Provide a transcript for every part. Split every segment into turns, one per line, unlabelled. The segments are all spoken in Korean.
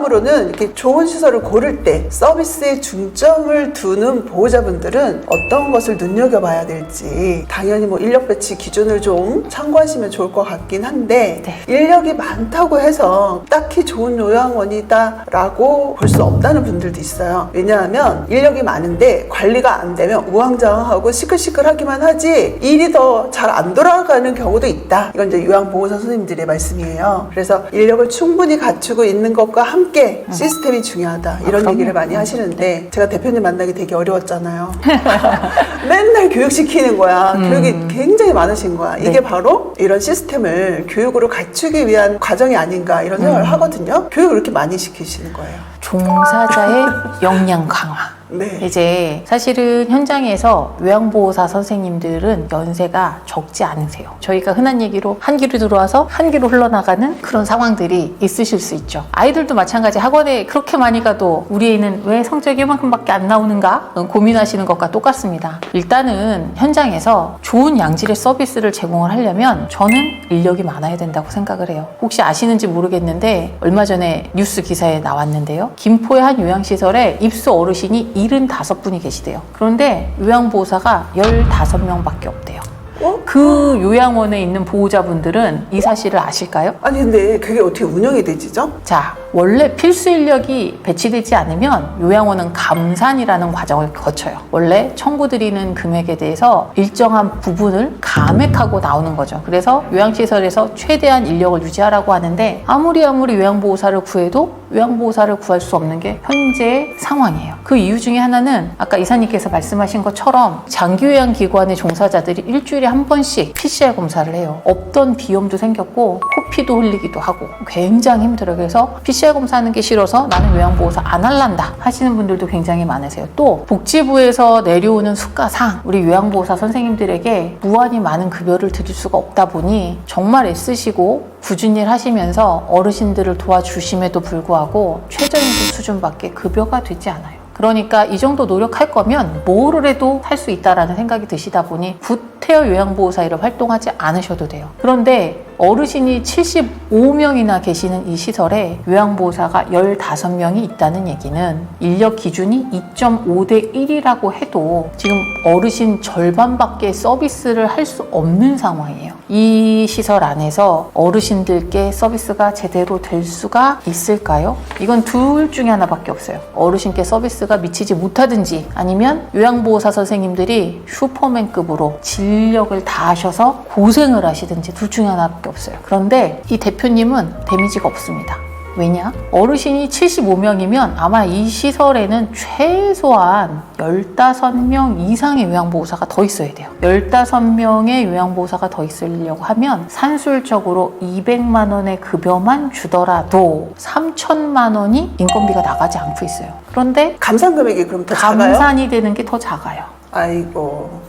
다음으로는 이렇게 좋은 시설을 고를 때 서비스에 중점을 두는 보호자분들은 어떤 것을 눈여겨봐야 될지 당연히 뭐 인력 배치 기준을 좀 참고하시면 좋을 것 같긴 한데
네.
인력이 많다고 해서 딱히 좋은 요양원이다 라고 볼 수 없다는 분들도 있어요. 왜냐하면 인력이 많은데 관리가 안 되면 우왕좌왕하고 시끌시끌하기만 하지 일이 더 잘 안 돌아가는 경우도 있다. 이건 이제 요양보호사 선생님들의 말씀이에요. 그래서 인력을 충분히 갖추고 있는 것과 함께 시스템이 중요하다 이런
그럼요.
얘기를 많이 하시는데 제가 대표님 만나기 되게 어려웠잖아요. 맨날 교육시키는 거야. 교육이 굉장히 많으신 거야. 이게
네.
바로 이런 시스템을 교육으로 갖추기 위한 과정이 아닌가 이런 생각을 하거든요. 교육을 이렇게 많이 시키시는 거예요.
종사자의 역량 강화.
네.
이제 사실은 현장에서 요양보호사 선생님들은 연세가 적지 않으세요. 저희가 흔한 얘기로 한 귀로 들어와서 한 귀로 흘러나가는 그런 상황들이 있으실 수 있죠. 아이들도 마찬가지. 학원에 그렇게 많이 가도 우리 애는 왜 성적이 이만큼밖에 안 나오는가 고민하시는 것과 똑같습니다. 일단은 현장에서 좋은 양질의 서비스를 제공을 하려면 저는 인력이 많아야 된다고 생각을 해요. 혹시 아시는지 모르겠는데 얼마 전에 뉴스 기사에 나왔는데요. 김포의 한 요양시설에 입소 어르신이 75분이 계시대요. 그런데 요양보호사가 15명밖에 없대요. 그 요양원에 있는 보호자분들은 이 사실을 아실까요?
아니 근데 그게 어떻게 운영이 되지죠?
자, 원래 필수 인력이 배치되지 않으면 요양원은 감산이라는 과정을 거쳐요. 원래 청구드리는 금액에 대해서 일정한 부분을 감액하고 나오는 거죠. 그래서 요양시설에서 최대한 인력을 유지하라고 하는데 아무리 요양보호사를 구해도 요양보호사를 구할 수 없는 게 현재의 상황이에요. 그 이유 중에 하나는 아까 이사님께서 말씀하신 것처럼 장기요양기관의 종사자들이 일주일에 한 번씩 PCR 검사를 해요. 없던 비염도 생겼고 코피도 흘리기도 하고 굉장히 힘들어요. 그래서 PCR 검사하는 게 싫어서 나는 요양보호사 안 할란다 하시는 분들도 굉장히 많으세요. 또 복지부에서 내려오는 수가상 우리 요양보호사 선생님들에게 무한히 많은 급여를 드릴 수가 없다 보니 정말 애쓰시고 꾸준히 하시면서 어르신들을 도와주심에도 불구하고 최저임금 수준밖에 급여가 되지 않아요. 그러니까 이 정도 노력할 거면 뭐를 해도 할 수 있다라는 생각이 드시다 보니 구태여 요양보호사 일을 활동하지 않으셔도 돼요. 그런데 어르신이 75명이나 계시는 이 시설에 요양보호사가 15명이 있다는 얘기는 인력 기준이 2.5대 1이라고 해도 지금 어르신 절반밖에 서비스를 할 수 없는 상황이에요. 이 시설 안에서 어르신들께 서비스가 제대로 될 수가 있을까요? 이건 둘 중에 하나밖에 없어요. 어르신께 서비스가 미치지 못하든지 아니면 요양보호사 선생님들이 슈퍼맨급으로 진력을 다하셔서 고생을 하시든지 둘 중에 하나밖에 없어요. 그런데 이 대표님은 데미지가 없습니다. 왜냐? 어르신이 75명이면 아마 이 시설에는 최소한 15명 이상의 요양보호사가 더 있어야 돼요. 15명의 요양보호사가 더 있으려고 하면 산술적으로 200만 원의 급여만 주더라도 3천만 원이 인건비가 나가지 않고 있어요. 그런데
감산 금액이 그럼 더 작아요?
감산이 되는 게 더 작아요.
아이고.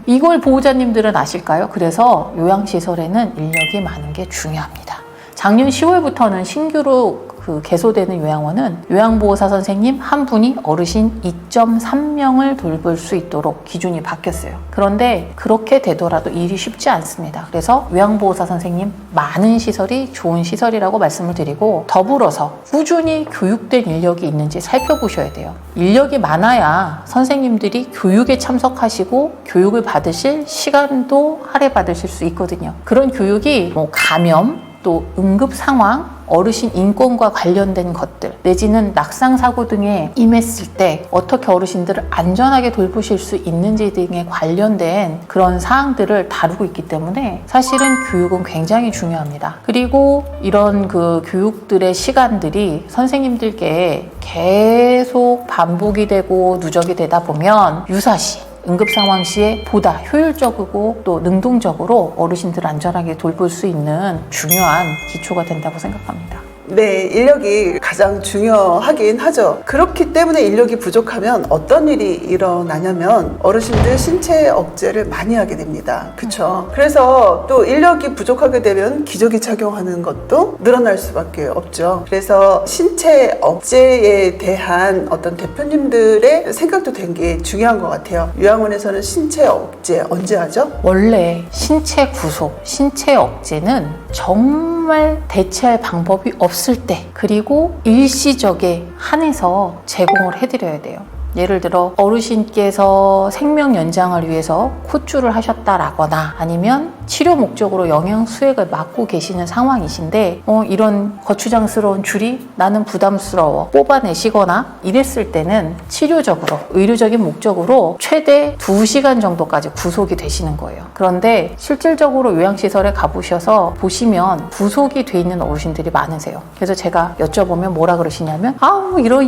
이걸 보호자님들은 아실까요? 그래서 요양시설에는 인력이 많은 게 중요합니다. 작년 10월부터는 신규로 개소되는 요양원은 요양보호사 선생님 한 분이 어르신 2.3명을 돌볼 수 있도록 기준이 바뀌었어요. 그런데 그렇게 되더라도 일이 쉽지 않습니다. 그래서 요양보호사 선생님 많은 시설이 좋은 시설이라고 말씀을 드리고 더불어서 꾸준히 교육된 인력이 있는지 살펴보셔야 돼요. 인력이 많아야 선생님들이 교육에 참석하시고 교육을 받으실 시간도 할애받으실 수 있거든요. 그런 교육이 감염, 또 응급 상황, 어르신 인권과 관련된 것들 내지는 낙상사고 등에 임했을 때 어떻게 어르신들을 안전하게 돌보실 수 있는지 등에 관련된 그런 사항들을 다루고 있기 때문에 사실은 교육은 굉장히 중요합니다. 그리고 이런 교육들의 시간들이 선생님들께 계속 반복이 되고 누적이 되다 보면 유사시 응급 상황 시에 보다 효율적이고 또 능동적으로 어르신들을 안전하게 돌볼 수 있는 중요한 기초가 된다고 생각합니다.
네, 인력이 가장 중요하긴 하죠. 그렇기 때문에 인력이 부족하면 어떤 일이 일어나냐면 어르신들 신체 억제를 많이 하게 됩니다. 그렇죠? 그래서 또 인력이 부족하게 되면 기저귀 착용하는 것도 늘어날 수밖에 없죠. 그래서 신체 억제에 대한 어떤 대표님들의 생각도 된 게 중요한 것 같아요. 요양원에서는 신체 억제 언제 하죠?
원래 신체 구속, 신체 억제는 정말 정말 대체할 방법이 없을 때, 그리고 일시적에 한해서 제공을 해드려야 돼요. 예를 들어 어르신께서 생명 연장을 위해서 콧줄을 하셨다라거나 아니면 치료 목적으로 영양 수액을 맞고 계시는 상황이신데 이런 거추장스러운 줄이 나는 부담스러워 뽑아내시거나 이랬을 때는 치료적으로 의료적인 목적으로 최대 2시간 정도까지 구속이 되시는 거예요. 그런데 실질적으로 요양시설에 가보셔서 보시면 구속이 돼 있는 어르신들이 많으세요. 그래서 제가 여쭤보면 뭐라 그러시냐면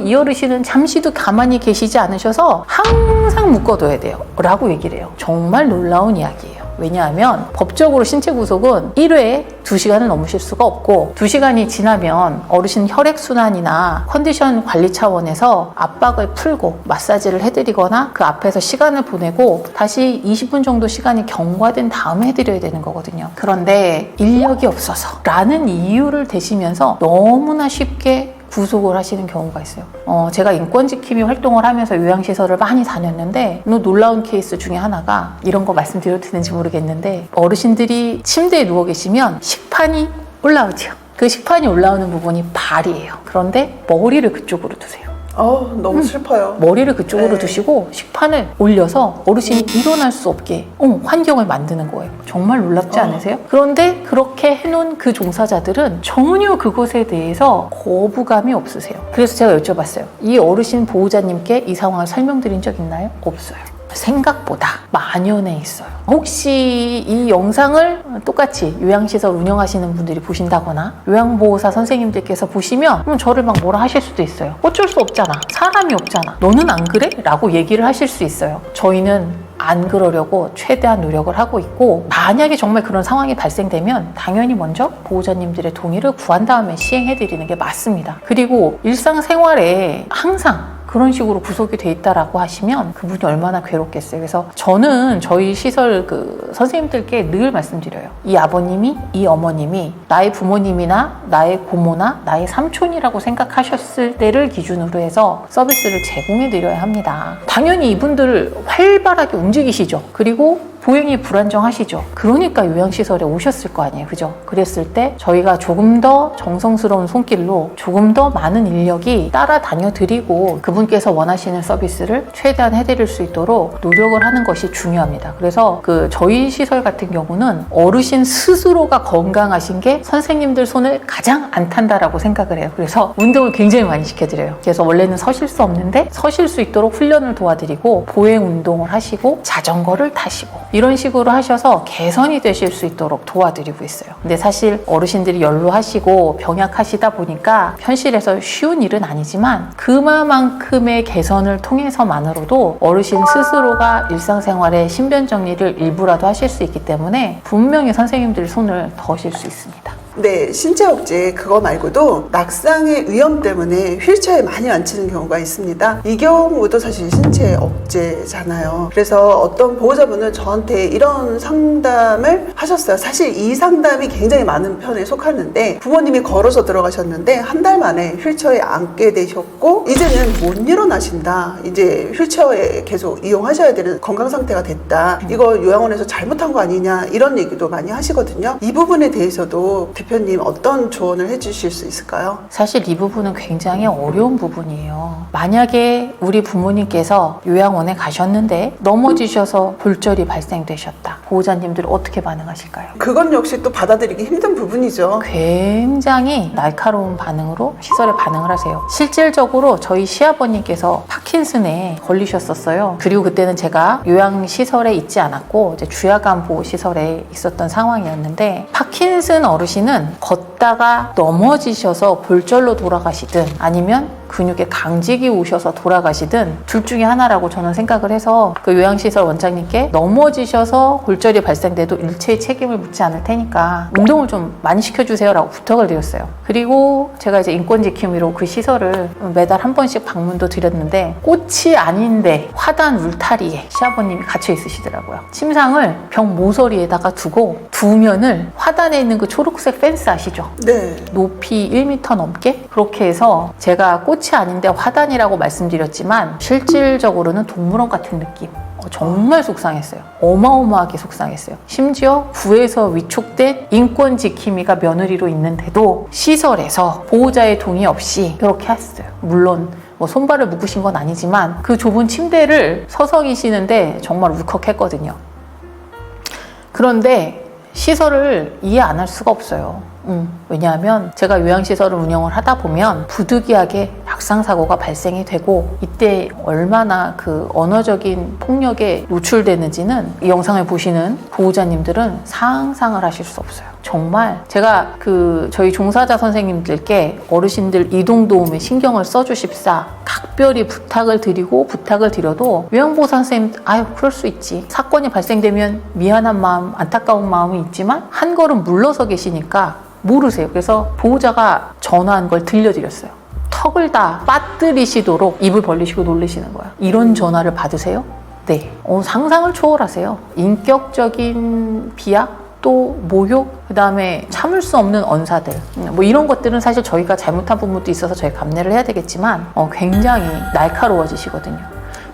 이 어르신은 잠시도 가만히 계시지 않으셔서 항상 묶어둬야 돼요 라고 얘기를 해요. 정말 놀라운 이야기예요. 왜냐하면 법적으로 신체 구속은 1회에 2시간을 넘으실 수가 없고 2시간이 지나면 어르신 혈액순환이나 컨디션 관리 차원에서 압박을 풀고 마사지를 해드리거나 그 앞에서 시간을 보내고 다시 20분 정도 시간이 경과된 다음에 해드려야 되는 거거든요. 그런데 인력이 없어서 라는 이유를 대시면서 너무나 쉽게 구속을 하시는 경우가 있어요. 제가 인권지킴이 활동을 하면서 요양시설을 많이 다녔는데 놀라운 케이스 중에 하나가 이런 거 말씀드려도 되는지 모르겠는데 어르신들이 침대에 누워 계시면 식판이 올라오죠. 그 식판이 올라오는 부분이 발이에요. 그런데 머리를 그쪽으로 두세요.
너무 슬퍼요.
머리를 그쪽으로
네.
두시고 식판을 올려서 어르신이 일어날 수 없게 환경을 만드는 거예요. 정말 놀랍지 않으세요? 그런데 그렇게 해놓은 그 종사자들은 전혀 그것에 대해서 거부감이 없으세요. 그래서 제가 여쭤봤어요. 이 어르신 보호자님께 이 상황을 설명드린 적 있나요? 없어요. 생각보다 만연해 있어요. 혹시 이 영상을 똑같이 요양시설 운영하시는 분들이 보신다거나 요양보호사 선생님들께서 보시면 저를 막 뭐라 하실 수도 있어요. 어쩔 수 없잖아. 사람이 없잖아. 너는 안 그래? 라고 얘기를 하실 수 있어요. 저희는 안 그러려고 최대한 노력을 하고 있고 만약에 정말 그런 상황이 발생되면 당연히 먼저 보호자님들의 동의를 구한 다음에 시행해드리는 게 맞습니다. 그리고 일상생활에 항상 그런 식으로 구속이 돼 있다라고 하시면 그분이 얼마나 괴롭겠어요. 그래서 저는 저희 시설 선생님들께 늘 말씀드려요. 이 아버님이, 이 어머님이 나의 부모님이나 나의 고모나 나의 삼촌이라고 생각하셨을 때를 기준으로 해서 서비스를 제공해 드려야 합니다. 당연히 이분들 활발하게 움직이시죠. 그리고 보행이 불안정하시죠. 그러니까 요양시설에 오셨을 거 아니에요. 그죠? 그랬을 때 저희가 조금 더 정성스러운 손길로 조금 더 많은 인력이 따라다녀 드리고 그분께서 원하시는 서비스를 최대한 해드릴 수 있도록 노력을 하는 것이 중요합니다. 그래서 저희 시설 같은 경우는 어르신 스스로가 건강하신 게 선생님들 손을 가장 안 탄다라고 생각을 해요. 그래서 운동을 굉장히 많이 시켜드려요. 그래서 원래는 서실 수 없는데 서실 수 있도록 훈련을 도와드리고 보행 운동을 하시고 자전거를 타시고 이런 식으로 하셔서 개선이 되실 수 있도록 도와드리고 있어요. 근데 사실 어르신들이 연로하시고 병약하시다 보니까 현실에서 쉬운 일은 아니지만 그만큼의 개선을 통해서만으로도 어르신 스스로가 일상생활에 신변 정리를 일부라도 하실 수 있기 때문에 분명히 선생님들 손을 더실 수 있습니다.
네, 신체 억제 그거 말고도 낙상의 위험 때문에 휠체어에 많이 앉히는 경우가 있습니다. 이 경우도 사실 신체 억제잖아요. 그래서 어떤 보호자분은 저한테 이런 상담을 하셨어요. 사실 이 상담이 굉장히 많은 편에 속하는데 부모님이 걸어서 들어가셨는데 한 달 만에 휠체어에 앉게 되셨고 이제는 못 일어나신다. 이제 휠체어에 계속 이용하셔야 되는 건강 상태가 됐다. 이거 요양원에서 잘못한 거 아니냐 이런 얘기도 많이 하시거든요. 이 부분에 대해서도 대표님 어떤 조언을 해주실 수 있을까요?
사실 이 부분은 굉장히 어려운 부분이에요. 만약에 우리 부모님께서 요양원에 가셨는데 넘어지셔서 골절이 발생되셨다. 보호자님들 어떻게 반응하실까요?
그건 역시 또 받아들이기 힘든 부분이죠.
굉장히 날카로운 반응으로 시설에 반응을 하세요. 실질적으로 저희 시아버님께서 파킨슨에 걸리셨었어요. 그리고 그때는 제가 요양시설에 있지 않았고 이제 주야간 보호시설에 있었던 상황이었는데 파킨슨 어르신은 걷다가 넘어지셔서 골절로 돌아가시든 아니면 근육에 강직이 오셔서 돌아가시든 둘 중에 하나라고 저는 생각을 해서 그 요양시설 원장님께 넘어지셔서 골절이 발생돼도 일체의 책임을 묻지 않을 테니까 운동을 좀 많이 시켜주세요 라고 부탁을 드렸어요. 그리고 제가 이제 인권지킴이로 그 시설을 매달 한 번씩 방문도 드렸는데 꽃이 아닌데 화단 울타리에 시아버님이 갇혀 있으시더라고요. 침상을 벽 모서리에다가 두고 두 면을 화단에 있는 그 초록색 펜스 아시죠?
네.
높이 1m 넘게 그렇게 해서 제가 꽃이 아닌데 화단이라고 말씀드렸지만 실질적으로는 동물원 같은 느낌. 정말 속상했어요. 어마어마하게 속상했어요. 심지어 구에서 위촉된 인권 지킴이가 며느리로 있는데도 시설에서 보호자의 동의 없이 이렇게 했어요. 물론 뭐 손발을 묶으신 건 아니지만 그 좁은 침대를 서성이시는데 정말 울컥했거든요. 그런데 시설을 이해 안 할 수가 없어요. 왜냐하면 제가 요양시설을 운영을 하다 보면 부득이하게 학상사고가 발생이 되고 이때 얼마나 그 언어적인 폭력에 노출되는지는 이 영상을 보시는 보호자님들은 상상을 하실 수 없어요. 정말 제가 저희 종사자 선생님들께 어르신들 이동도움에 신경을 써주십사 각별히 부탁을 드려도 요양보호사 선생님 아유 그럴 수 있지, 사건이 발생되면 미안한 마음, 안타까운 마음이 있지만 한 걸음 물러서 계시니까 모르세요. 그래서 보호자가 전화한 걸 들려드렸어요. 턱을 다 빠뜨리시도록 입을 벌리시고 놀리시는 거야. 이런 전화를 받으세요? 네. 상상을 초월하세요. 인격적인 비하? 또 모욕, 그 다음에 참을 수 없는 언사들, 뭐 이런 것들은 사실 저희가 잘못한 부분도 있어서 저희 감내를 해야 되겠지만 굉장히 날카로워지시거든요.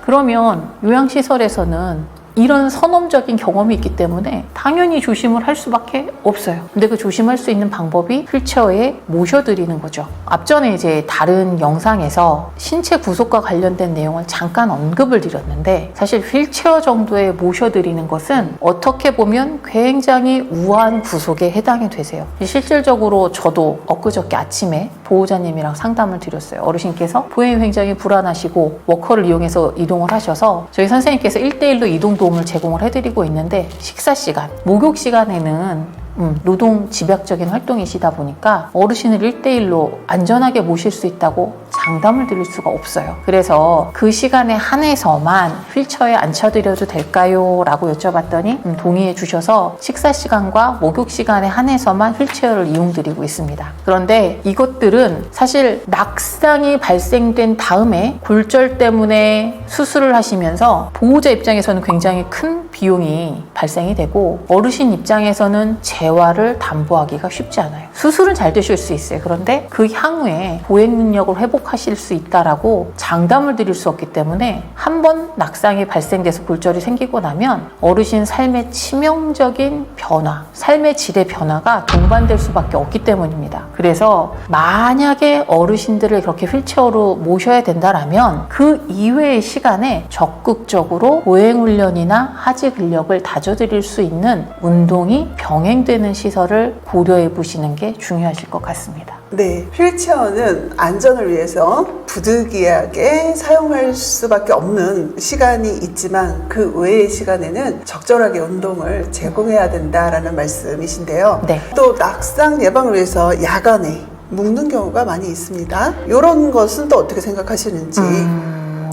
그러면 요양시설에서는 이런 선험적인 경험이 있기 때문에 당연히 조심을 할 수밖에 없어요. 근데 그 조심할 수 있는 방법이 휠체어에 모셔드리는 거죠. 앞전에 이제 다른 영상에서 신체 구속과 관련된 내용을 잠깐 언급을 드렸는데 사실 휠체어 정도에 모셔드리는 것은 어떻게 보면 굉장히 우아한 구속에 해당이 되세요. 실질적으로 저도 엊그저께 아침에 보호자님이랑 상담을 드렸어요. 어르신께서 보행이 굉장히 불안하시고 워커를 이용해서 이동을 하셔서 저희 선생님께서 1대1로 이동 도움을 제공을 해드리고 있는데 식사 시간, 목욕 시간에는 노동 집약적인 활동이시다 보니까 어르신을 1대1로 안전하게 모실 수 있다고 장담을 드릴 수가 없어요. 그래서 그 시간에 한해서만 휠체어에 앉혀드려도 될까요? 라고 여쭤봤더니 동의해 주셔서 식사 시간과 목욕 시간에 한해서만 휠체어를 이용드리고 있습니다. 그런데 이것들은 사실 낙상이 발생된 다음에 골절 때문에 수술을 하시면서 보호자 입장에서는 굉장히 큰 비용이 발생이 되고 어르신 입장에서는 재활을 담보하기가 쉽지 않아요. 수술은 잘 되실 수 있어요. 그런데 그 향후에 보행 능력을 회복하실 수 있다라고 장담을 드릴 수 없기 때문에 한 번 낙상이 발생돼서 골절이 생기고 나면 어르신 삶의 치명적인 변화, 삶의 질의 변화가 동반될 수밖에 없기 때문입니다. 그래서 만약에 어르신들을 그렇게 휠체어로 모셔야 된다라면 그 이외의 시간에 적극적으로 보행 훈련이나 하지 근력을 다져드릴 수 있는 운동이 병행되는 시설을 고려해 보시는 게 중요하실 것 같습니다.
네, 휠체어는 안전을 위해서 부득이하게 사용할 수밖에 없는 시간이 있지만 그 외의 시간에는 적절하게 운동을 제공해야 된다라는 말씀이신데요.
네.
또 낙상 예방을 위해서 야간에 묶는 경우가 많이 있습니다. 이런 것은 또 어떻게 생각하시는지.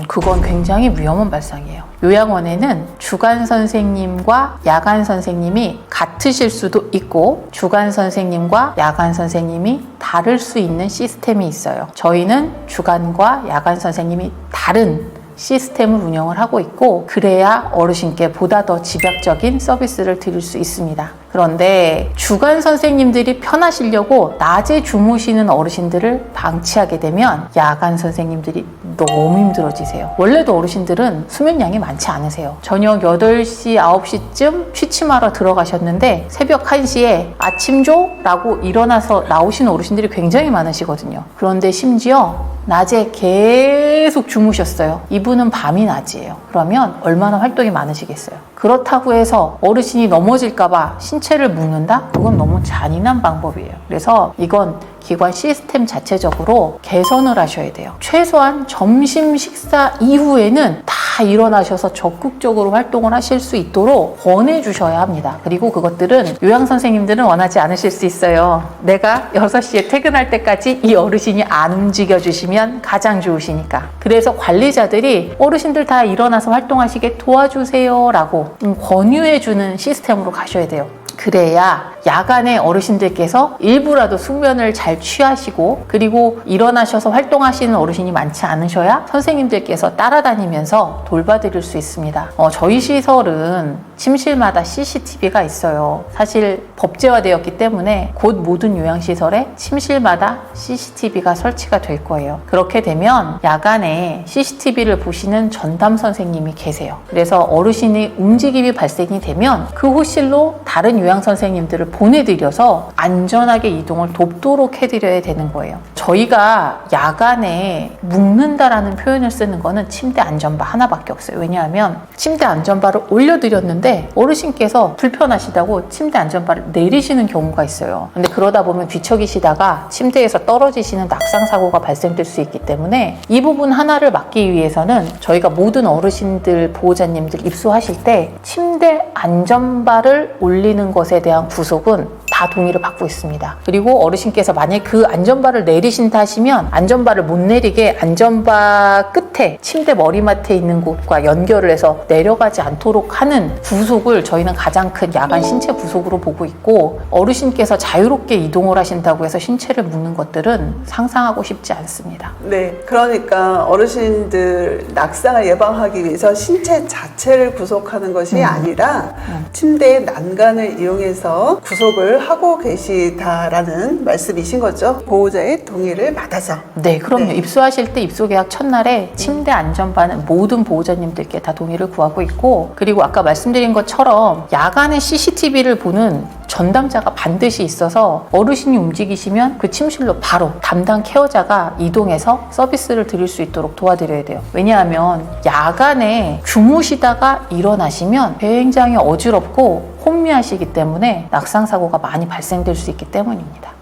그건 굉장히 위험한 발상이에요. 요양원에는 주간 선생님과 야간 선생님이 같으실 수도 있고 주간 선생님과 야간 선생님이 다를 수 있는 시스템이 있어요. 저희는 주간과 야간 선생님이 다른 시스템을 운영을 하고 있고 그래야 어르신께 보다 더 집약적인 서비스를 드릴 수 있습니다. 그런데 주간 선생님들이 편하시려고 낮에 주무시는 어르신들을 방치하게 되면 야간 선생님들이 너무 힘들어지세요. 원래도 어르신들은 수면량이 많지 않으세요. 저녁 8시, 9시쯤 취침하러 들어가셨는데 새벽 1시에 아침 줘? 라고 일어나서 나오시는 어르신들이 굉장히 많으시거든요. 그런데 심지어 낮에 계속 주무셨어요. 이분은 밤이 낮이에요. 그러면 얼마나 활동이 많으시겠어요. 그렇다고 해서 어르신이 넘어질까봐 신체를 묶는다? 그건 너무 잔인한 방법이에요. 그래서 이건 기관 시스템 자체적으로 개선을 하셔야 돼요. 최소한 점심 식사 이후에는 다 일어나셔서 적극적으로 활동을 하실 수 있도록 권해주셔야 합니다. 그리고 그것들은 요양선생님들은 원하지 않으실 수 있어요. 내가 6시에 퇴근할 때까지 이 어르신이 안 움직여주시면 가장 좋으시니까. 그래서 관리자들이 어르신들 다 일어나서 활동하시게 도와주세요 라고 권유해주는 시스템으로 가셔야 돼요. 그래야 야간에 어르신들께서 일부라도 숙면을 잘 취하시고, 그리고 일어나셔서 활동하시는 어르신이 많지 않으셔야 선생님들께서 따라다니면서 돌봐드릴 수 있습니다. 저희 시설은 침실마다 CCTV가 있어요. 사실 법제화되었기 때문에 곧 모든 요양시설에 침실마다 CCTV가 설치가 될 거예요. 그렇게 되면 야간에 CCTV를 보시는 전담 선생님이 계세요. 그래서 어르신이 움직임이 발생이 되면 그 호실로 다른 요양 선생님들을 보내드려서 안전하게 이동을 돕도록 해드려야 되는 거예요. 저희가 야간에 묵는다라는 표현을 쓰는 거는 침대 안전바 하나밖에 없어요. 왜냐하면 침대 안전바를 올려드렸는데 어르신께서 불편하시다고 침대 안전바를 내리시는 경우가 있어요. 근데 그러다 보면 뒤척이시다가 침대에서 떨어지시는 낙상사고가 발생될 수 있기 때문에 이 부분 하나를 막기 위해서는 저희가 모든 어르신들, 보호자님들 입소하실 때 침대 안전바를 올리는 것에 대한 구속은 다 동의를 받고 있습니다. 그리고 어르신께서 만약에 그 안전바를 내리신다 하시면 안전바를 못 내리게 안전바 끝에 침대 머리맡에 있는 곳과 연결을 해서 내려가지 않도록 하는 구속을 저희는 가장 큰 야간 신체 구속으로 보고 있고, 어르신께서 자유롭게 이동을 하신다고 해서 신체를 묶는 것들은 상상하고 싶지 않습니다.
네, 그러니까 어르신들 낙상을 예방하기 위해서 신체 자체를 구속하는 것이 아니라 침대의 난간을 이용해서 구속을 하고 계시다라는 말씀이신 거죠. 보호자의 동의를 받아서.
네, 그럼요.
네.
입소하실 때 입소계약 첫날에 침대 안전바는 모든 보호자님들께 다 동의를 구하고 있고, 그리고 아까 말씀드린 것처럼 야간에 CCTV를 보는 전담자가 반드시 있어서 어르신이 움직이시면 그 침실로 바로 담당 케어자가 이동해서 서비스를 드릴 수 있도록 도와드려야 돼요. 왜냐하면 야간에 주무시다가 일어나시면 굉장히 어지럽고 혼미하시기 때문에 낙상사고가 많이 발생될 수 있기 때문입니다.